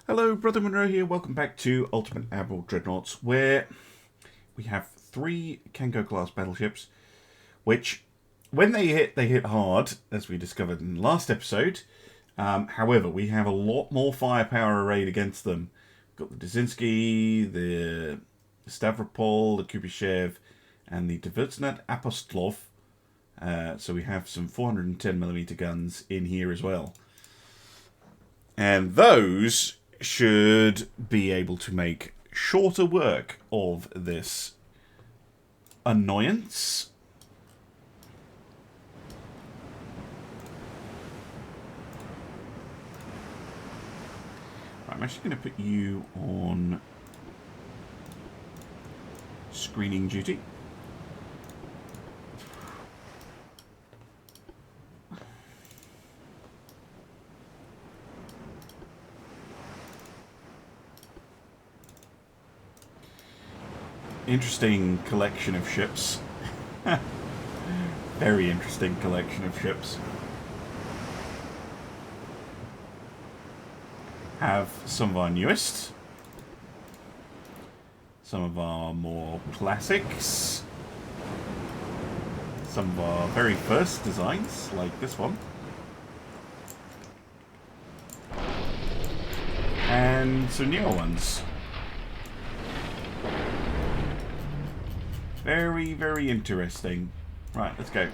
Hello, Brother Monroe here. Welcome back to Ultimate Admiral Dreadnoughts, where we have 3 Kango class battleships, which, when they hit hard, as we discovered in the last episode. However, we have a lot more firepower arrayed against them. We've got the Dzerzhinsky, the Stavropol, the Kubyshev, and the Dvurtnat Apostolov. So we have some 410mm guns in here as well. And those should be able to make shorter work of this annoyance. Right, I'm actually going to put you on screening duty. Interesting collection of ships. Very interesting collection of ships. Have some of our newest, some of our more classics, some of our very first designs, like this one, and some newer ones. Very, very interesting. Right, let's go.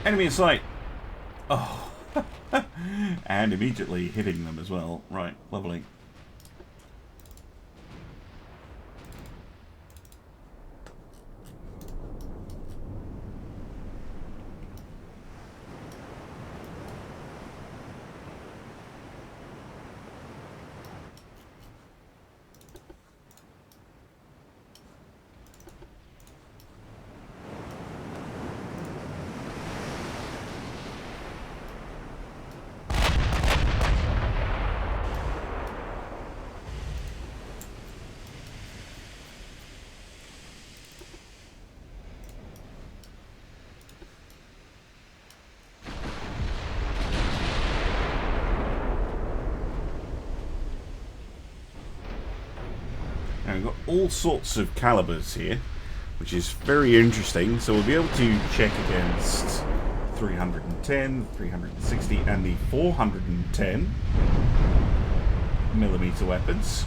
Enemy in sight. Oh. And immediately hitting them as well. Right, lovely. Now we've got all sorts of calibers here, which is very interesting. So we'll be able to check against 310, 360, and the 410mm weapons.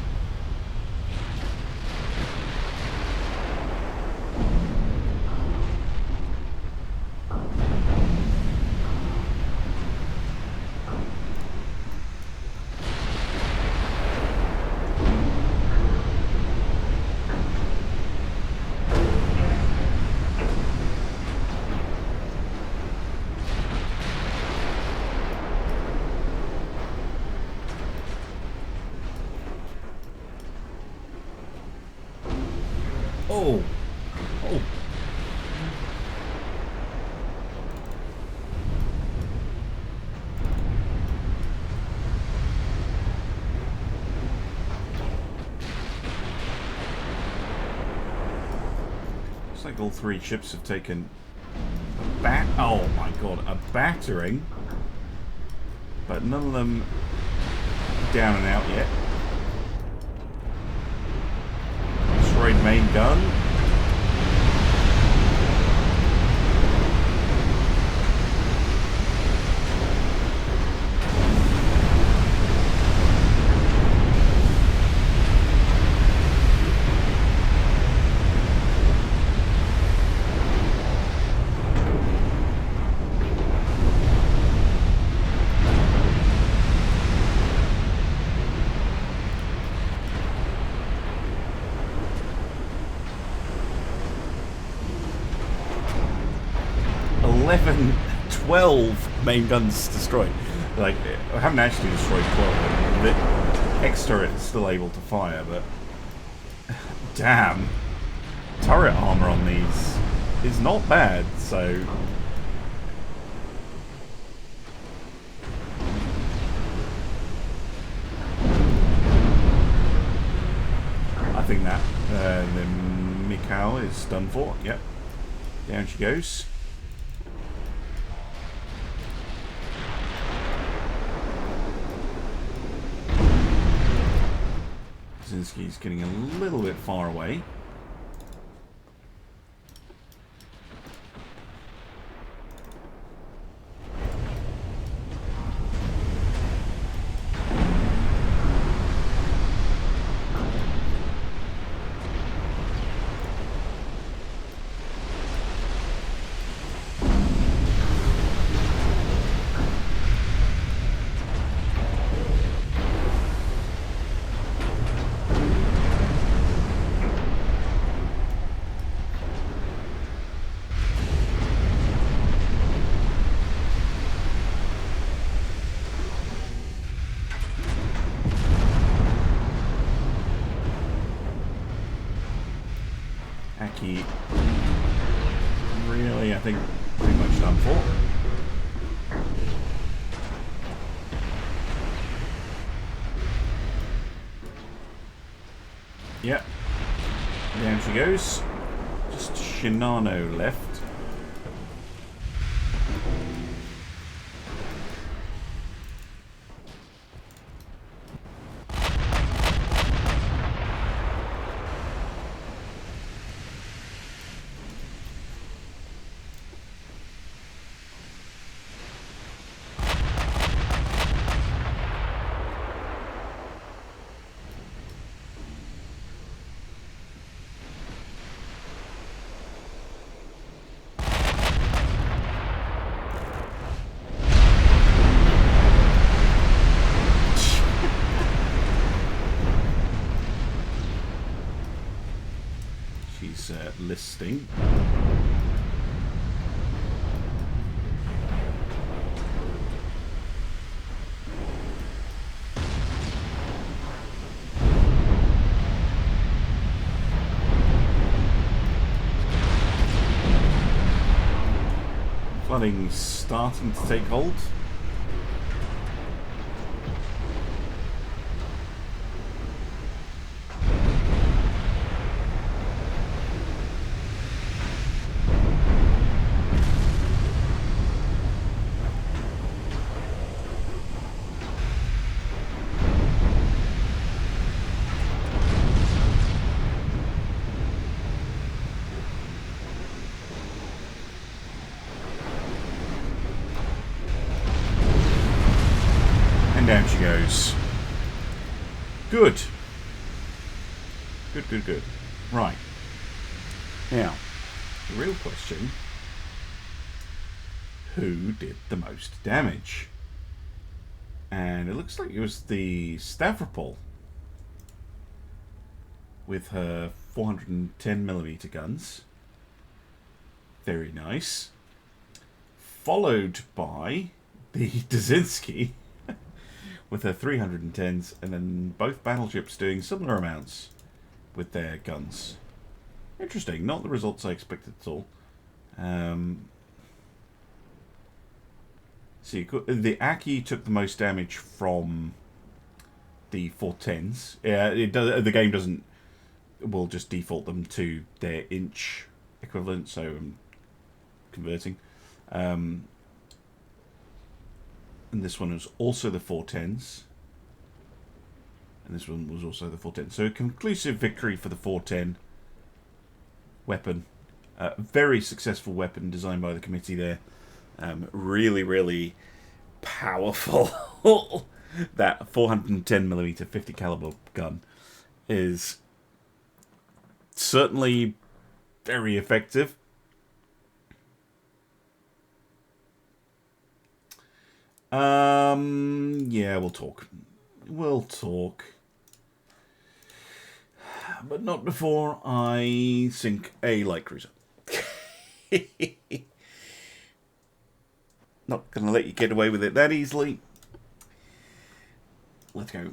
Oh. Oh. Looks like all 3 ships have taken oh my god, a battering. But none of them down and out yet. Destroyed main gun. Eleven, 12 main guns destroyed. Like, I haven't actually destroyed 12. The X turret is still able to fire, but damn, turret armor on these is not bad. So cow is done for. Yep. Down she goes. Kaczynski's getting a little bit far away. Really, I think pretty much done for. Yep. Down she goes. Just Shinano left. Listing. Flooding starting to take hold. Down she goes. Good. Good, good, good. Right. Now, the real question. Who did the most damage? And it looks like it was the Stavropol. With her 410mm guns. Very nice. Followed by the Dzerzhinsky. With her 310s, and then both battleships doing similar amounts with their guns. Interesting, not the results I expected at all. See, the Aki took the most damage from the 410s. Yeah, it does. The game doesn't. Will just default them to their inch equivalent, so I'm converting. And this one was also the 410s. And this one was also the 410. So a conclusive victory for the 410 weapon. Very successful weapon designed by the committee there. Really, really powerful. That 410mm 50 caliber gun is certainly very effective. Yeah, we'll talk. We'll talk. But not before I sink a light cruiser. Not gonna let you get away with it that easily. Let's go.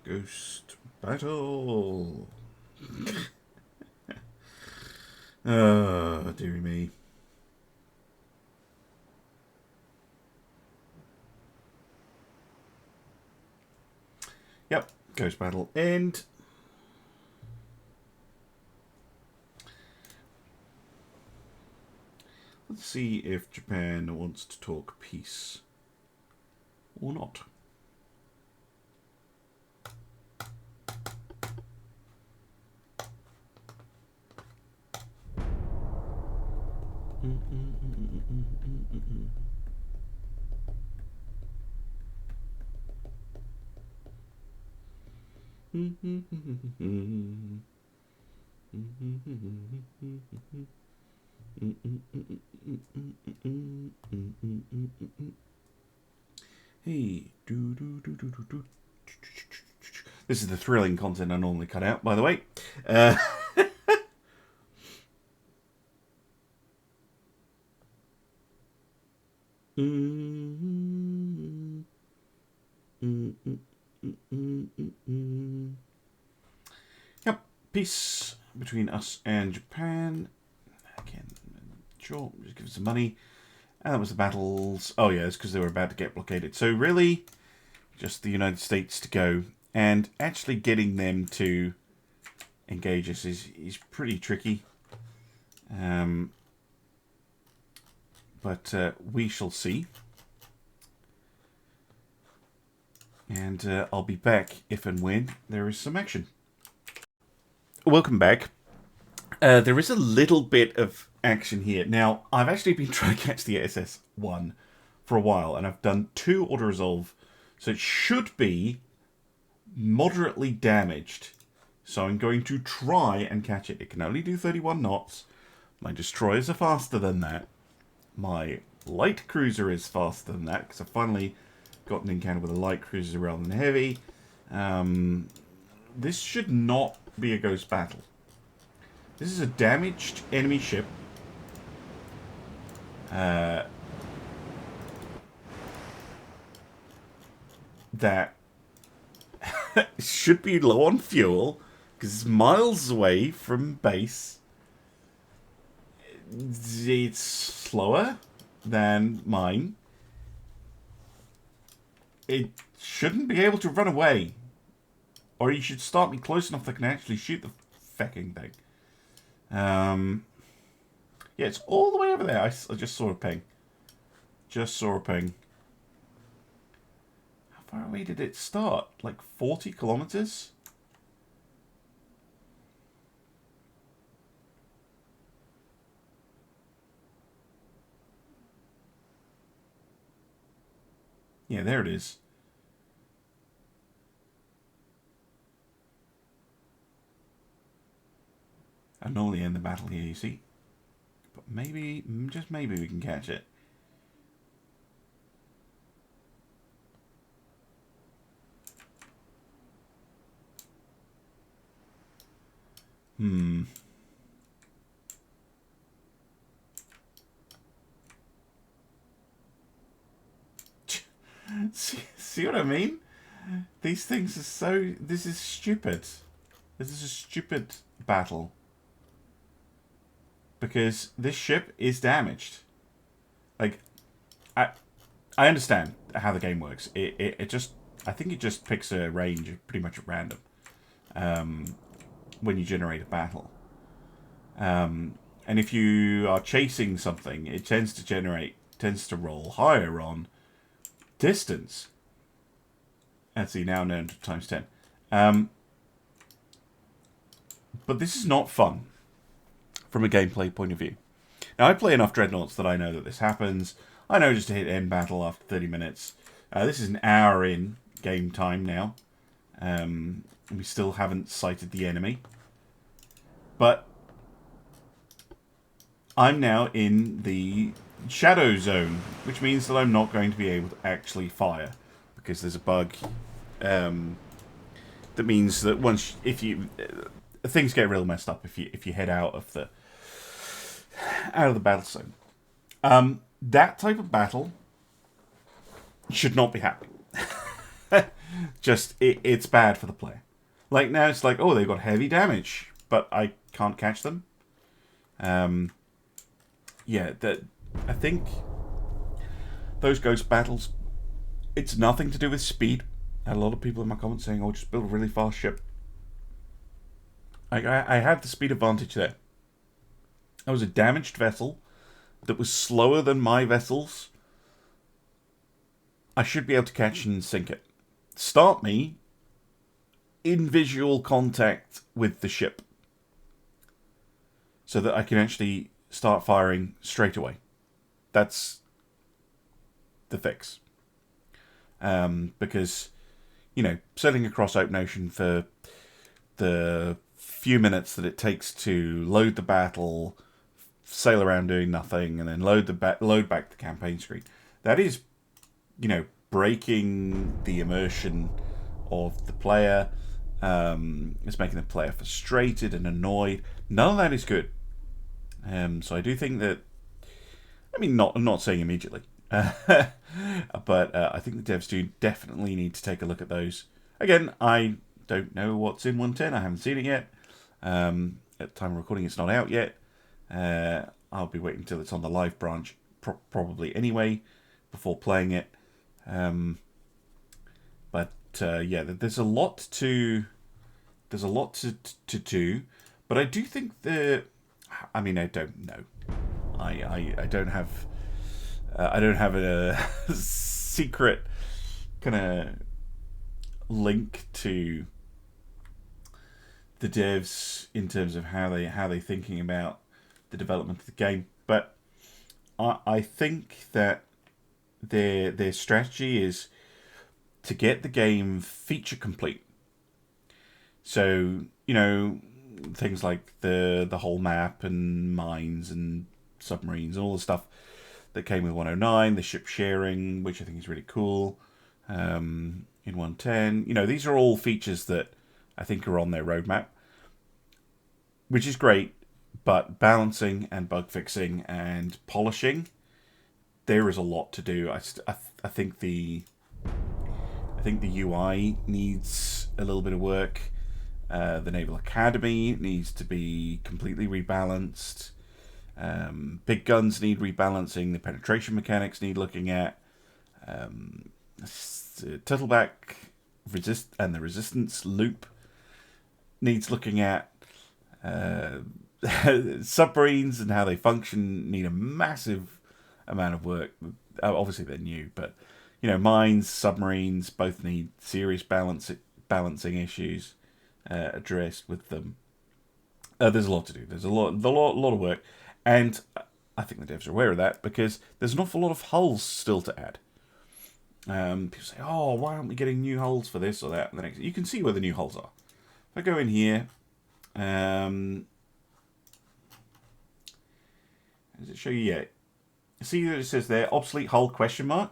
Ghost battle. Oh, dearie me. Yep, ghost battle end. Let's see if Japan wants to talk peace or not. Hey, this is the thrilling content I normally cut out, by the way. Yep, peace between us and Japan. Again, sure, just give us some money. And that was the battles. Oh yeah, it's because they were about to get blockaded. So really, just the United States to go. And actually getting them to engage us is pretty tricky. But we shall see. And I'll be back if and when there is some action. Welcome back. There is a little bit of action here. Now, I've actually been trying to catch the SS-1 for a while, and I've done 2 auto-resolve, so it should be moderately damaged. So I'm going to try and catch it. It can only do 31 knots. My destroyers are faster than that. My light cruiser is faster than that, because I've finally got an encounter with a light cruiser rather than heavy. This should not be a ghost battle. This is a damaged enemy ship. That should be low on fuel, because it's miles away from base. It's slower than mine. It shouldn't be able to run away. Or you should start me close enough that I can actually shoot the fecking thing. Yeah, it's all the way over there. I just saw a ping. Just saw a ping. How far away did it start? Like 40 kilometers? Yeah, there it is. I normally end the battle here, you see. But maybe, just maybe we can catch it. See what I mean? These things are so... This is stupid. This is a stupid battle. Because this ship is damaged. Like, I understand how the game works. It just... I think it just picks a range pretty much at random. When you generate a battle. And if you are chasing something, it tends to roll higher on distance. Let's see, now known to times 10. But this is not fun from a gameplay point of view. Now, I play enough Dreadnoughts that I know that this happens. I know just to hit end battle after 30 minutes. This is an hour in game time now. We still haven't sighted the enemy. But I'm now in the shadow zone, which means that I'm not going to be able to actually fire because there's a bug. That means that once things get real messed up if you head out of the battle zone. That type of battle should not be happening. Just it's bad for the player. Like now it's like, oh, they've got heavy damage, but I can't catch them. Yeah, that I think those ghost battles, it's nothing to do with speed. I had a lot of people in my comments saying, oh, just build a really fast ship. I had the speed advantage there. I was a damaged vessel that was slower than my vessels. I should be able to catch and sink it. Start me in visual contact with the ship so that I can actually start firing straight away. That's the fix. Because, you know, sailing across open ocean for the few minutes that it takes to load the battle, sail around doing nothing, and then load back the campaign screen, that is, you know, breaking the immersion of the player. It's making the player frustrated and annoyed. None of that is good. So I do think that, I mean, I'm not saying immediately, but I think the devs do definitely need to take a look at those. Again, I don't know what's in 1.10. I haven't seen it yet. At the time of recording, it's not out yet. I'll be waiting until it's on the live branch, probably anyway, before playing it. But yeah, there's a lot to do. But I do think I mean, I don't know. I don't have a secret kind of link to the devs in terms of how they're thinking about the development of the game. But I think that their strategy is to get the game feature complete. So, you know, things like the whole map and mines and submarines and all the stuff that came with 109, the ship sharing, which I think is really cool. In 110, you know, these are all features that I think are on their roadmap, which is great. But balancing and bug fixing and polishing, there is a lot to do. I think the UI needs a little bit of work. The Naval Academy needs to be completely rebalanced. Big guns need rebalancing. The penetration mechanics need looking at. Turtleback and the resistance loop needs looking at. Submarines and how they function need a massive amount of work. Obviously they're new, but you know, mines, submarines both need serious balancing issues addressed with them. There's a lot to do. There's a lot of work, and I think the devs are aware of that because there's an awful lot of hulls still to add. People say, "Oh, why aren't we getting new hulls for this or that?" And the next, you can see where the new hulls are. If I go in here, does it show you yet? See that it says there, obsolete hull question mark?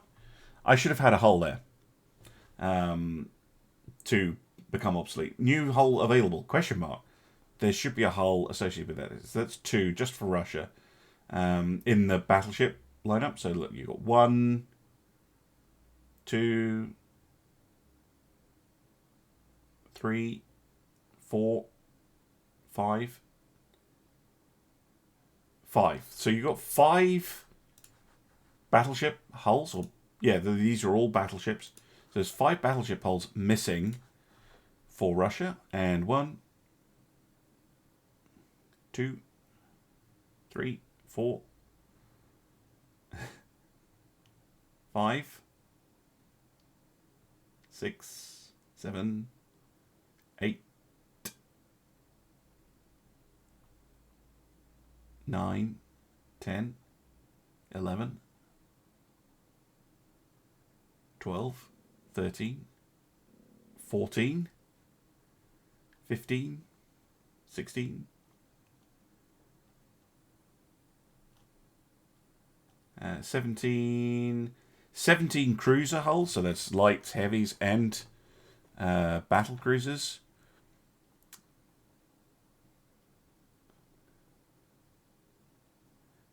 I should have had a hull there to become obsolete. New hull available, question mark. There should be a hull associated with that. So that's 2 just for Russia in the battleship lineup. So look, you've got 1, 2, 3, 4, 5. 5. So you've got 5 battleship hulls, or yeah, these are all battleships. So there's 5 battleship hulls missing for Russia, and 1, 2, 3, 4, 5, 6, 7, 8, 9, 10, 11, 12, 13, 14, 15, 16, 17 cruiser hulls, so that's lights, heavies, and battle cruisers.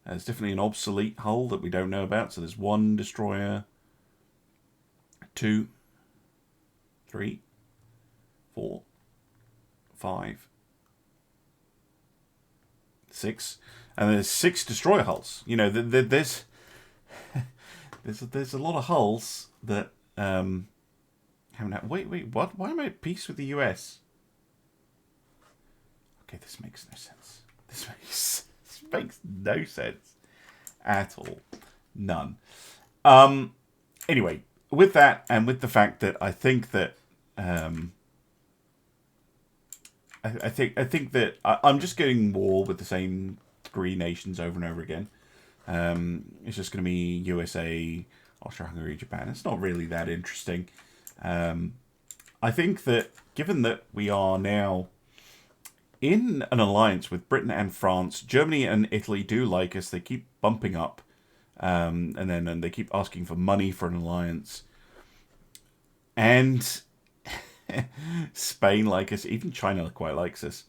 There's definitely an obsolete hull that we don't know about. So there's 1 destroyer, 2, 3, 4, 5, 6, and there's 6 destroyer hulls. You know, there's a lot of hulls that haven't. Wait, what? Why am I at peace with the US? Okay, this makes no sense. This makes no sense at all. None. Anyway, with that, and with the fact that I think that I think that I'm just getting war with the same 3 nations over and over again. It's just going to be USA, Austro-Hungary, Japan. It's not really that interesting. I think that given that we are now in an alliance with Britain and France, Germany and Italy do like us. They keep bumping up, and they keep asking for money for an alliance. And Spain like us. Even China quite likes us.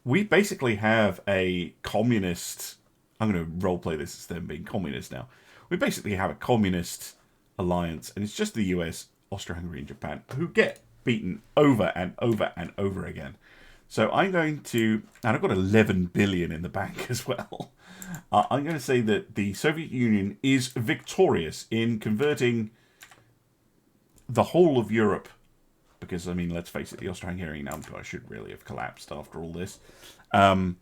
We basically have a communist. I'm going to roleplay this as them being communist now. We basically have a communist alliance, and it's just the US, Austro-Hungary, and Japan who get beaten over and over and over again. So I'm going to, and I've got 11 billion in the bank as well. I'm going to say that the Soviet Union is victorious in converting the whole of Europe, because, I mean, let's face it, the Austro-Hungarian Empire should really have collapsed after all this. The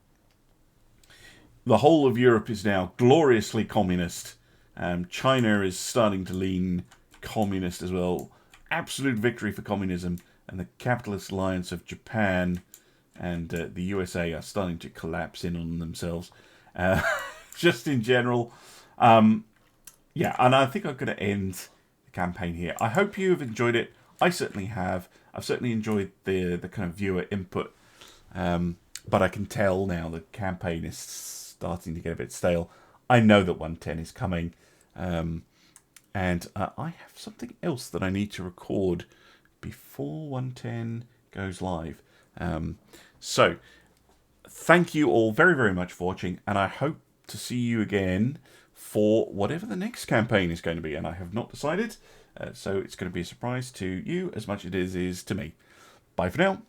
whole of Europe is now gloriously communist. China is starting to lean communist as well. Absolute victory for communism. And the capitalist alliance of Japan and the USA are starting to collapse in on themselves. Just in general. Yeah, and I think I'm going to end the campaign here. I hope you have enjoyed it. I certainly have. I've certainly enjoyed the kind of viewer input. But I can tell now the campaign is starting to get a bit stale. I know that 110 is coming. And I have something else that I need to record before 110 goes live. So, thank you all very, very much for watching. And I hope to see you again for whatever the next campaign is going to be. And I have not decided. So it's going to be a surprise to you as much as it is to me. Bye for now.